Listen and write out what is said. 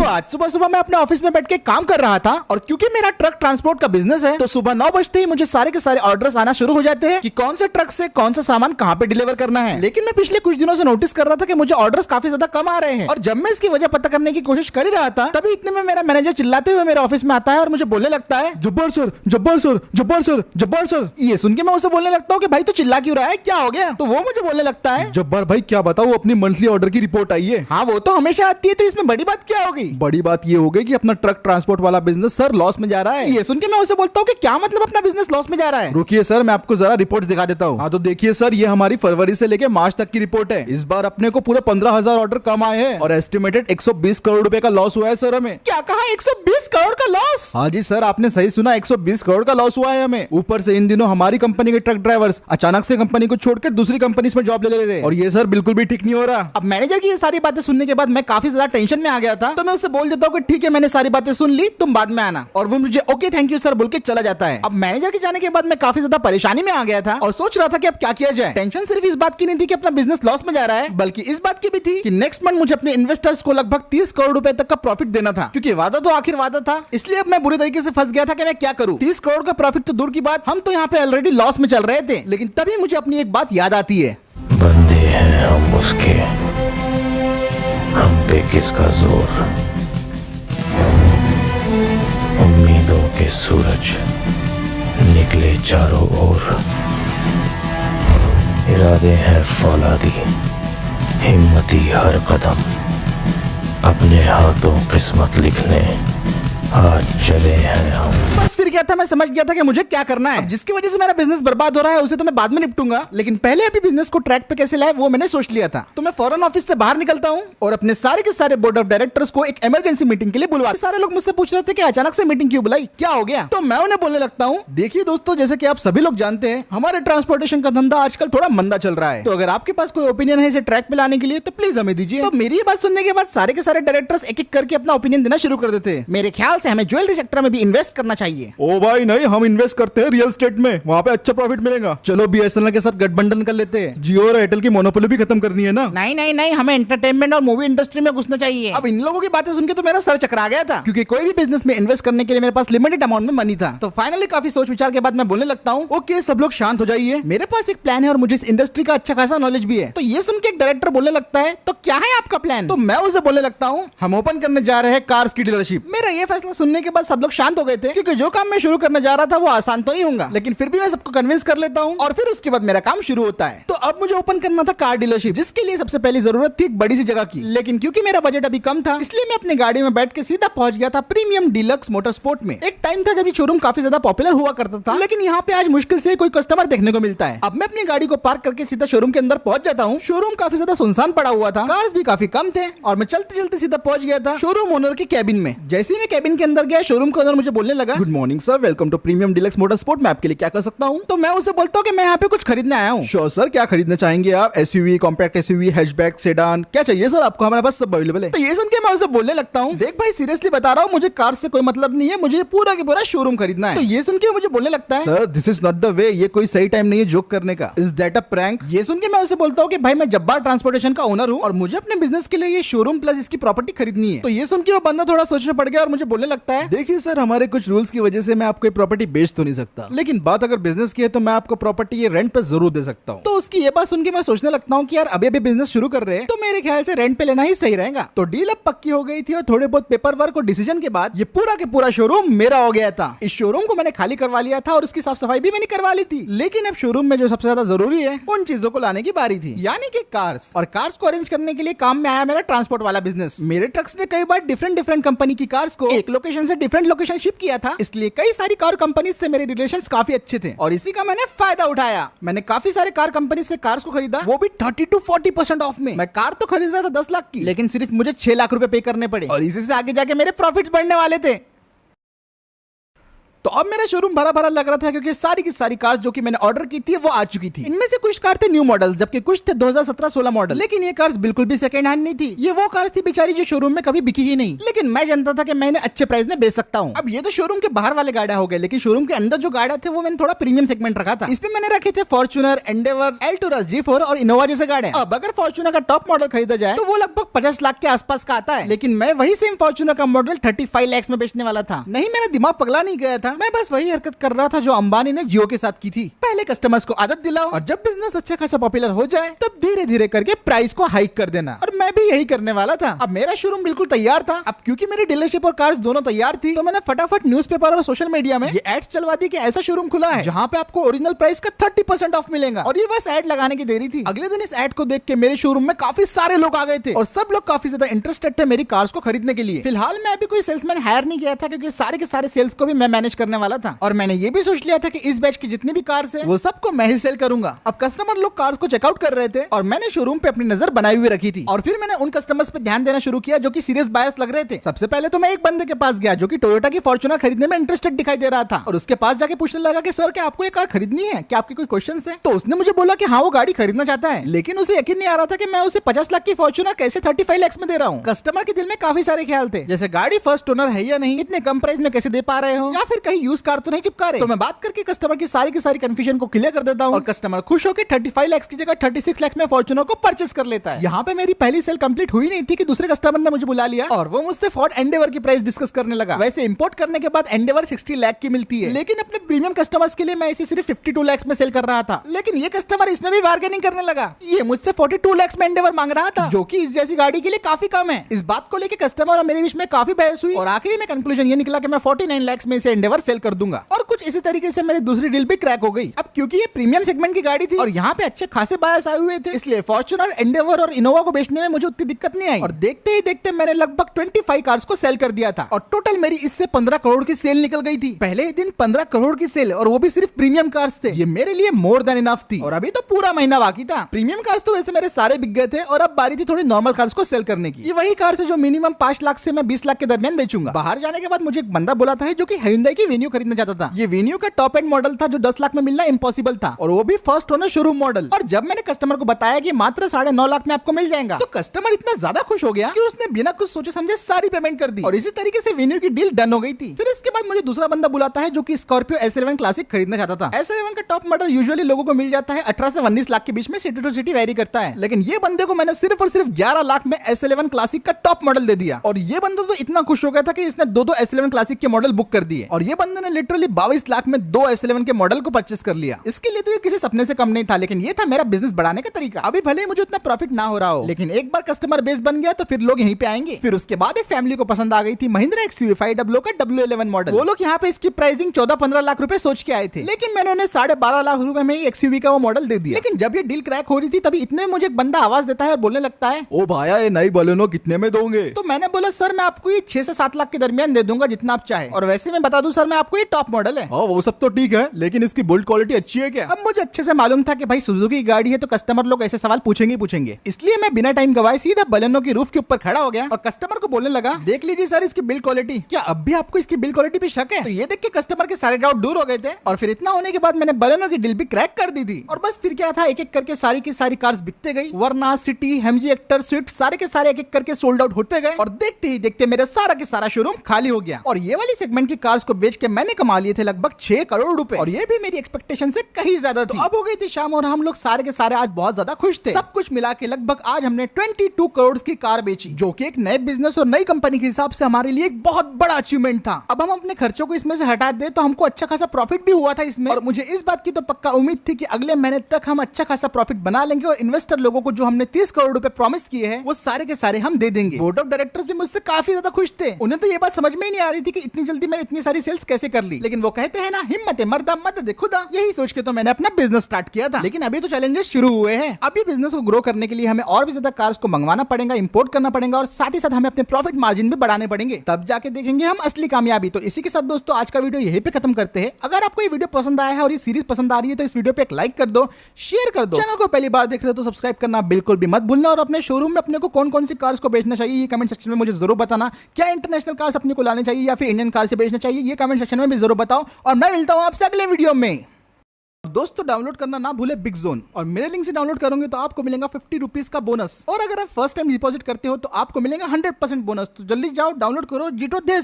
तो आज सुबह सुबह मैं अपने ऑफिस में बैठ के काम कर रहा था और क्योंकि मेरा ट्रक ट्रांसपोर्ट का बिजनेस है तो सुबह 9 बजते ही मुझे सारे के सारे ऑर्डर्स आना शुरू हो जाते हैं कि कौन से ट्रक से कौन सा सामान कहाँ पे डिलीवर करना है। लेकिन मैं पिछले कुछ दिनों से नोटिस कर रहा था कि मुझे ऑर्डर्स काफी ज्यादा कम आ रहे हैं और जब मैं इसकी वजह पता करने की कोशिश कर ही रहा था तभी इतने में मेरा मैनेजर चिल्लाते हुए मेरे ऑफिस में आता है और मुझे बोलने लगता है, Jabbar sir Jabbar sir Jabbar sir Jabbar sir. ये सुन के मैं उसे बोलने लगता हूँ कि भाई तो चिल्ला क्यों रहा है, क्या हो गया? तो वो मुझे बोलने लगता है, जब्बार भाई क्या बताऊँ, अपनी मंथली ऑर्डर की रिपोर्ट आई है। हाँ वो तो हमेशा आती है, तो इसमें बड़ी बात क्या होगी? बड़ी बात ये हो गई कि अपना ट्रक ट्रांसपोर्ट वाला बिजनेस सर लॉस में जा रहा है। ये सुन के मैं उसे बोलता हूँ कि क्या मतलब अपना बिजनेस लॉस में जा रहा है? रुकिए सर, मैं आपको जरा रिपोर्ट दिखा देता हूँ। हाँ तो देखिए सर, ये हमारी फरवरी से लेके मार्च तक की रिपोर्ट है। इस बार अपने को पूरे 15,000 ऑर्डर कम आए हैं और एस्टिमेटेड 120 करोड़ रुपए का लॉस हुआ है सर हमें। क्या कहा? 120 करोड़ का लॉस? हाँ जी सर, आपने सही सुना, 120 करोड़ का लॉस हुआ है हमें। ऊपर से इन दिनों हमारी कंपनी के ट्रक ड्राइवर्स अचानक से कंपनी को छोड़कर दूसरी कंपनी में जॉब ले रहे और ये सर बिल्कुल भी ठीक नहीं हो रहा। अब मैनेजर की ये सारी बातें सुनने के बाद मैं काफी ज्यादा टेंशन में आ गया था, तो मैं उससे बोल देता हूँ कि ठीक है मैंने सारी बातें सुन ली, तुम बाद में आना। और वो मुझे ओके थैंक यू सर बोल के चला जाता है। अब मैनेजर के जाने के बाद मैं काफी ज्यादा परेशानी में आ गया था और सोच रहा था कि अब क्या किया जाए। टेंशन सिर्फ इस बात की नहीं थी कि अपना बिजनेस लॉस में जा रहा है, बल्कि इस बात की भी थी कि नेक्स्ट मंथ मुझे अपने इन्वेस्टर्स को लगभग 30 करोड़ रुपए तक का प्रॉफिट देना था, क्योंकि वादा तो आखिर वादा था। इसलिए अब मैं बुरी तरीके से फंस गया था कि मैं क्या करूं। 30 करोड़ का प्रॉफिट तो दूर की बात, हम तो यहाँ पे ऑलरेडी लॉस में चल रहे थे। लेकिन तभी मुझे अपनी एक बात याद आती है, बंदे हैं हम उसके, हम पे किसका जोर। उम्मीदों के सूरज निकले चारों ओर, इरादे हैं फौलादी, हिम्मती हर कदम, अपने हाथों किस्मत लिखने आज चले हैं हम। बस फिर क्या था, मैं समझ गया था कि मुझे क्या करना है। अब जिसकी वजह से मेरा बिजनेस बर्बाद हो रहा है उसे तो मैं बाद में निपटूंगा, लेकिन पहले अभी बिजनेस को ट्रैक पे कैसे लाए वो मैंने सोच लिया था। तो मैं फौरन ऑफिस से बाहर निकलता हूँ और अपने सारे के सारे बोर्ड ऑफ डायरेक्टर्स को एक इमरजेंसी मीटिंग के लिए बुलवा। सारे लोग मुझसे पूछ रहे थे कि अचानक से मीटिंग क्यों बुलाई, क्या हो गया? तो मैं उन्हें बोलने लगता हूँ, देखिए दोस्तों, जैसे कि आप सभी लोग जानते हैं हमारे ट्रांसपोर्टेशन का धंधा आजकल थोड़ा मंदा चल रहा है। तो अगर आपके पास कोई ओपिनियन है इसे ट्रैक पे लाने के लिए तो प्लीज हमें दीजिए। तो मेरी बात सुनने के बाद सारे के सारे डायरेक्टर्स एक एक करके अपना ओपिनियन देना शुरू कर देते हैं। मेरे ख्याल से हमें ज्वेलरी सेक्टर में भी इन्वेस्ट करना चाहिए। ओ भाई नहीं, हम इन्वेस्ट करते हैं रियल स्टेट में, वहाँ पे अच्छा प्रॉफिट मिलेगा। चलो बीएसएनएल के साथ गठबंधन कर लेते हैं, जियो और एयरटेल की मोनोपोली भी खत्म करनी है ना। नहीं नहीं नहीं, हमें एंटरटेनमेंट और मूवी इंडस्ट्री में घुसना चाहिए। अब इन लोगों की बातें सुन के तो मेरा सर चकरा गया था, क्योंकि कोई भी बिजनेस में इन्वेस्ट करने के लिए मेरे पास लिमिटेड अमाउंट में मनी था। तो फाइनली काफी सोच विचार के बाद मैं बोलने लगता हूँ, ओके सब लोग शांत हो जाइए, मेरे पास एक प्लान है और मुझे इस इंडस्ट्री का अच्छा खासा नॉलेज भी है। तो ये सुन के एक डायरेक्टर बोलने लगता है, तो क्या है आपका प्लान? तो मैं उसे बोलने लगता हूँ, हम ओपन करने जा रहे हैं कार्स की डीलरशिप। मेरा ये फैसला सुनने के बाद सब लोग शांत हो गए थे, क्योंकि जो काम मैं शुरू करने जा रहा था वो आसान तो नहीं होगा, लेकिन फिर भी मैं सबको कन्विंस कर लेता हूँ और फिर उसके बाद मेरा काम शुरू होता है। तो अब मुझे ओपन करना था कार डीलरशिप, जिसके लिए सबसे पहली जरूरत थी एक बड़ी सी जगह की। लेकिन क्योंकि मेरा बजट अभी कम था, इसलिए मैं अपनी गाड़ी में बैठ के सीधा पहुंच गया था प्रीमियम डीलक्स मोटर स्पोर्ट में। एक टाइम था जब ये शोरूम काफी ज्यादा पॉपुलर हुआ करता था, लेकिन यहाँ पे आज मुश्किल से कोई कस्टमर देखने को मिलता है। अब मैं अपनी गाड़ी को पार्क करके सीधा शोरूम के अंदर पहुंच जाता हूँ। शोरूम काफी ज्यादा सुनसान पड़ा हुआ था, कार्स भी काफी कम थे और मैं चलते चलते सीधा पहुंच गया था शोरूम ओनर के कैबिन में। जैसे ही मैं कैबिन के अंदर गया, शोरूम के ओनर मुझे बोलने लगा, good morning sir, welcome to premium deluxe motor sport, मैं आपके लिए क्या कर सकता हूँ? तो मैं उसे बोलता हूँ कि मैं यहाँ पे कुछ खरीदने आया हूँ। श्योर सर, क्या खरीदना चाहेंगे आप? SUV, compact SUV, hatchback, sedan, क्या चाहिए सर आपको? हमारे पास सब अवेलेबल है। तो ये सुन के मैं उसे बोलने लगता हूँ, देख भाई सीरियसली बता रहा हूँ, मुझे कार से कोई मतलब नहीं है, मुझे पूरा के पूरा शोरूम खरीदना है। तो ये सुन के मुझे बोलने लगता है, sir this is not the way, ये कोई सही टाइम नहीं है जोक करने का। Is that a prank? ये सुन के मैं उसे बोलता हूँ कि भाई मैं जब्बार ट्रांसपोर्टेशन का ओनर हूँ और मुझे अपने बिजनेस के लिए ये शोरूम प्लस इसकी प्रॉपर्टी खरीदनी है। तो ये सुन के वो बंदा थोड़ा सोचने पड़ गया और मुझे बोलने लगता है, देखिए सर, हमारे कुछ रूल्स की वजह से मैं आपको प्रॉपर्टी बेच तो नहीं सकता, लेकिन बात अगर बिजनेस की है तो मैं आपको प्रॉपर्टी ये रेंट पे जरूर दे सकता हूँ। तो उसकी ये बात सुन के मैं सोचने लगता हूँ कि यार अभी अभी बिजनेस शुरू कर रहे हैं, तो मेरे ख्याल से रेंट पे लेना ही सही रहेगा। तो डील अब पक्की हो गई थी और थोड़े बहुत पेपर वर्क और डिसीजन के बाद ये पूरा के पूरा शोरूम मेरा हो गया था। इस शोरूम को मैंने खाली करवा लिया था और उसकी साफ सफाई भी मैंने करवा ली थी। लेकिन अब शोरूम में जो सबसे ज्यादा जरूरी है उन चीजों को लाने की बारी थी, यानी कि कार्स। और कार्स को अरेंज करने के लिए काम में आया मेरा ट्रांसपोर्ट वाला बिजनेस। मेरे ट्रक्स ने कई बार डिफरेंट कंपनी की कार्स को एक लोकेशन से डिफरेंट लोकेशन शिप किया था, इसलिए कई सारी कार कंपनी से मेरे रिलेशंस काफी अच्छे थे और इसी का मैंने फायदा उठाया। मैंने काफी सारे कार कंपनी से कार्स को खरीदा, वो भी 30 to 40% ऑफ में। मैं कार तो खरीद रहा था 10 लाख की, लेकिन सिर्फ मुझे 6 लाख रुपए पे करने पड़े और इसी से आगे जाके मेरे प्रॉफिट्स बढ़ने वाले थे। तो अब मेरा शोरूम भरा भरा लग रहा था क्योंकि सारी की सारी कार्स जो कि मैंने ऑर्डर की थी वो आ चुकी थी। इनमें से कुछ कार थे न्यू मॉडल, जबकि कुछ थे 2017-16 मॉडल। लेकिन ये कार्स बिल्कुल भी सेकंड हैंड नहीं थी। ये वो कार्स थी बेचारी जो शोरूम में कभी बिकी ही नहीं, लेकिन मैं जानता था कि मैं इन्हें अच्छे प्राइस में बेच सकता हूँ। अब ये तो शोरूम के बाहर वाले गाड़ियां हो गए, लेकिन शोरूम के अंदर जो गाड़ियां थे वो मैंने थोड़ा प्रीमियम सेगमेंट रखा था। इसमें मैंने रखे थे फॉर्च्यूनर, एंडेवर, एल्टोरस, G4 और इनोवा जैसे गाड़ियां। अब अगर फॉर्च्यूनर का टॉप मॉडल खरीदा जाए तो वो लगभग 50 लाख के आसपास का आता है, लेकिन मैं वही सेम फॉर्च्यूनर का मॉडल 35 लाख में बेचने वाला था। नहीं, मेरा दिमाग पगला नहीं गया था, मैं बस वही हरकत कर रहा था जो अंबानी ने जियो के साथ की थी। पहले कस्टमर्स को आदत दिलाओ और जब बिजनेस अच्छा खासा पॉपुलर हो जाए तब धीरे धीरे करके प्राइस को हाइक कर देना। और मैं भी यही करने वाला था। अब मेरा शोरूम बिल्कुल तैयार था। अब क्योंकि मेरी डीलरशिप और कार्स दोनों तैयार थी तो मैंने फटाफट न्यूज़पेपर और सोशल मीडिया में ये एड्स चलवा दी कि ऐसा शोरूम खुला है जहाँ पे आपको ओरिजिनल प्राइस का 30% ऑफ मिलेगा। और ये बस एड लगाने की देरी थी। अगले दिन इस एड को देख के मेरे शोरूम में काफी सारे लोग आ गए थे और सब लोग काफी ज्यादा इंटरेस्टेड थे मेरी कार्स को खरीदने के लिए। फिलहाल मैं अभी कोई सेल्समैन हायर नहीं किया था क्योंकि सारे के सारे सेल्स को भी मैं मैनेज करने वाला था। और मैंने ये भी सोच लिया था कि इस बैच की जितनी भी कार्स है वो सबको मैं ही सेल करूंगा। अब कस्टमर लोग कार्स को चेकआउट कर रहे थे और मैंने शोरूम पे अपनी नजर बनाई हुई रखी थी। और फिर मैंने उन कस्टमर्स पे ध्यान देना शुरू किया जो कि सीरियस बायर्स लग रहे थे। सबसे पहले तो मैं एक बंदे के पास गया जो कि टोयोटा की फॉर्च्यूनर खरीदने में इंटरेस्टेड दिखाई दे रहा था और उसके पास जाके पूछने लगा कि सर क्या आपको ये कार खरीदनी है, क्या आपके कोई क्वेश्चन है? तो उसने मुझे बोला कि हाँ वो गाड़ी खरीदना चाहता है, लेकिन उसे यकीन नहीं आ रहा था कि मैं उसे 50 लाख की फॉर्च्यूनर कैसे 35 लाख में दे रहा हूँ। कस्टमर के दिल में काफी सारे ख्याल थे, जैसे गाड़ी फर्स्ट ओनर है या नहीं, इतने कम प्राइस में कैसे दे पा रहे हो, या फिर कहीं यूज कार तो नहीं चिपका रहे। तो मैं बात करके कस्टमर की सारी कंफ्यूजन को क्लियर कर देता हूँ और कस्टमर खुश होकर 35 लाख की जगह 36 लाख में फॉर्च्यूनर को परचेस कर लेता है। यहाँ पे मेरी पहली सेल कंप्लीट हुई नहीं थी कि दूसरे कस्टमर ने मुझे बुला लिया और वो मुझसे फोर्ड एंडेवर की प्राइस डिस्कस करने लगा। वैसे इंपोर्ट करने के बाद एंडेवर 60 लाख की मिलती है, लेकिन अपने प्रीमियम कस्टमर्स के लिए मैं इसे सिर्फ 52 लाख में सेल कर रहा था। लेकिन ये कस्टमर इसमें भी बार्गेनिंग करने लगा। ये मुझसे 42 लाख में एंडेवर मांग रहा था, जो कि इस जैसी गाड़ी के लिए काफी कम है। इस बात को लेकर कस्टमर और मेरे बीच में काफी बहस हुई और आखिर में कंक्लूजन ये निकला कि मैं 49 लाख में इसे एंडेवर सेल कर दूंगा। और कुछ इसी तरीके से मेरी दूसरी डील भी क्रैक हो गई। अब क्योंकि ये प्रीमियम सेगमेंट की गाड़ी थी और यहाँ पे अच्छे खासे बायर्स आए हुए थे, इसलिए फॉर्च्यूनर, एंडेवर और इनोवा को बेचने में मुझे उतनी दिक्कत नहीं आई। और देखते ही देखते मैंने लगभग 25 कार्स को सेल कर दिया था और टोटल मेरी इससे 15 करोड़ की सेल निकल गई थी। पहले ही दिन 15 करोड़ की सेल, और वो भी सिर्फ प्रीमियम कार्स थे। ये मेरे लिए मोर देन इनफ थी और अभी तो पूरा महीना बाकी था। प्रीमियम कार्स तो वैसे मेरे सारे बिक गए थे और अब बारी थी थोड़ी नॉर्मल कार्स को सेल करने की। ये वही कार्स है जो मिनिमम 5 लाख से मैं 20 लाख के दरमियान बेचूंगा। बाहर जाने के बाद मुझे एक बंदा बोला था जो कि Hyundai की वेन्यू खरीदना चाहता था। ये वेन्यू का टॉप एंड मॉडल था जो 10 लाख में मिलना इम्पॉसिबल था, और वो भी फर्स्ट ओनर शोरूम मॉडल। और जब मैंने कस्टमर को बताया कि मात्र 9.5 लाख में आपको मिल जाएगा, तो कस्टमर इतना ज्यादा खुश हो गया कि उसने बिना कुछ सोचे समझे सारी पेमेंट कर दी और इसी तरीके से वेन्यू की डील डन हो गई थी। फिर इसके बाद मुझे दूसरा बंदा बुलाता है जो कि स्कॉर्पियो S11 क्लासिक खरीदना चाहता था। S11 का टॉप मॉडल यूजुअली लोगों को मिल जाता है 18 से 19 लाख के बीच में, सिटी टू सिटी वेरी करता है। लेकिन ये बंदे को मैंने सिर्फ और सिर्फ 11 लाख में S11 क्लासिक का टॉप मॉडल दे दिया। और ये बंदा तो इतना खुश हो गया था कि इसने दो S11 क्लासिक के मॉडल बुक कर दिए और ये बंदे ने लिटरली 22 लाख में 2 S11 के मॉडल को परचेस कर लिया। इसके लिए तो ये किसी सपने से कम नहीं था, लेकिन ये था मेरा बिजनेस बढ़ाने का तरीका। अभी भले ही मुझे उतना प्रॉफिट ना हो रहा हो, लेकिन एक बार कस्टमर बेस बन गया तो फिर लोग यहीं पे आएंगे। फिर उसके बाद एक फैमिली को पसंद आ गई थी महिंद्रा XUV 500 का W11 मॉडल। वो लोग यहाँ पे इसकी प्राइसिंग 14-15 लाख रुपए सोच के आए थे, लेकिन मैंने उन्हें 12.5 लाख रुपए में XUV का वो मॉडल दे दिया। लेकिन जब ये डील क्रैक हो रही थी तभी इतने में मुझे एक बंदा आवाज देता है और बोलने लगता है, ओ भाया ये नई बलेनो कितने में दोगे? तो मैंने बोला सर मैं आपको ये 6 से 7 लाख के दरमियान दे दूंगा जितना आप चाहे। और वैसे मैं बता दूं सर मैं आपको ये टॉप मॉडल है। हाँ वो सब तो ठीक है, लेकिन इसकी बिल्ड क्वालिटी अच्छी है क्या? अब मुझे अच्छे से मालूम था कि भाई सुजुकी की गाड़ी है तो कस्टमर लोग ऐसे सवाल पूछेंगे, इसलिए मैं बिना टाइम गवाए सीधा बलेनो की रूफ के ऊपर खड़ा हो गया और कस्टमर को बोलने लगा, देख लीजिए सर इसकी बिल्ड क्वालिटी। क्या अब भी आपको इसकी बिल्ड क्वालिटी पे शक है? तो ये देख के कस्टमर के सारे डाउट दूर हो गए थे और फिर इतना होने के बाद मैंने बलेनो की डील भी क्रैक कर दी थी। और बस फिर क्या था, एक एक करके सारी की सारी कार्स बिकते गई। वरना, सिटी, MG एक्टर, स्विफ्ट सारे के सारे एक एक करके सोल्ड आउट होते गए और देखते ही देखते मेरा सारा के सारा शोरूम खाली हो गया। और ये वाली सेगमेंट की कार्स को बेच के मैंने कमा लिए थे लगभग 6 करोड़ रुपए, और ये भी मेरी एक्सपेक्टेशन से कहीं ज्यादा थी। अब हो गई थी शाम और हम लोग सारे के सारे आज बहुत ज्यादा खुश थे। सब कुछ मिला के लगभग आज हमने 22 करोड़ की कार बेची, जो कि एक नए बिजनेस और नई कंपनी के हिसाब से हमारे लिए एक बहुत बड़ा अचीवमेंट था। अब हम अपने खर्चों को इसमें से हटा दे तो हमको अच्छा खासा प्रॉफिट भी हुआ था इसमें, और मुझे इस बात की तो पक्का उम्मीद थी कि अगले महीने तक हम अच्छा खासा प्रॉफिट बना लेंगे और इन्वेस्टर लोगों को जो हमने 30 करोड़ रुपए प्रॉमिस किए हैं वो सारे के सारे हम दे देंगे। बोर्ड ऑफ डायरेक्टर्स भी मुझसे काफी ज्यादा खुश थे। उन्हें तो ये बात समझ में ही नहीं आ रही थी कि इतनी जल्दी मैंने इतनी सारी सेल्स कैसे कर ली, लेकिन वो कहते हैं ना, हिम्मत मर्दा मदद खुदा, यही सोच के तो मैंने अपना बिजनेस स्टार्ट किया था। लेकिन अभी तो चैलेंजेस शुरू हुए हैं। अभी बिजनेस को ग्रो करने के लिए हमें और भी ज्यादा कार्स को मंगवाना पड़ेगा, इंपोर्ट करना पड़ेगा और साथ ही साथ हमें अपने प्रॉफिट मार्जिन भी बढ़ाने पड़ेंगे, तब जाके देखेंगे हम असली कामयाबी। तो इसी के साथ दोस्तों आज का वीडियो यहीं पे खत्म करते हैं। अगर आपको ये वीडियो पसंद आया है और ये सीरीज पसंद आ रही है तो इस वीडियो पे एक लाइक कर दो, शेयर कर दो। चैनल को पहली बार देख रहे हो तो सब्सक्राइब करना बिल्कुल भी मत भूलना, और अपने शोरूम में अपने को कौन कौन सी कार्स को बेचना चाहिए ये कमेंट सेक्शन में मुझे जरूर बताना। क्या इंटरनेशनल कार्स अपने को लाने चाहिए या फिर इंडियन कार से बेचना चाहिए, ये कमेंट कमेंट सेक्शन में भी जरूर बताओ और मैं मिलता हूँ आपसे अगले वीडियो में। दोस्तों डाउनलोड करना ना भूले बिग जोन, और मेरे लिंक से डाउनलोड करोगे तो आपको मिलेगा 50 रुपीज का बोनस, और अगर आप फर्स्ट टाइम डिपॉजिट करते हो तो आपको मिलेगा 100% बोनस। तो जल्दी जाओ डाउनलोड करो जीटो देर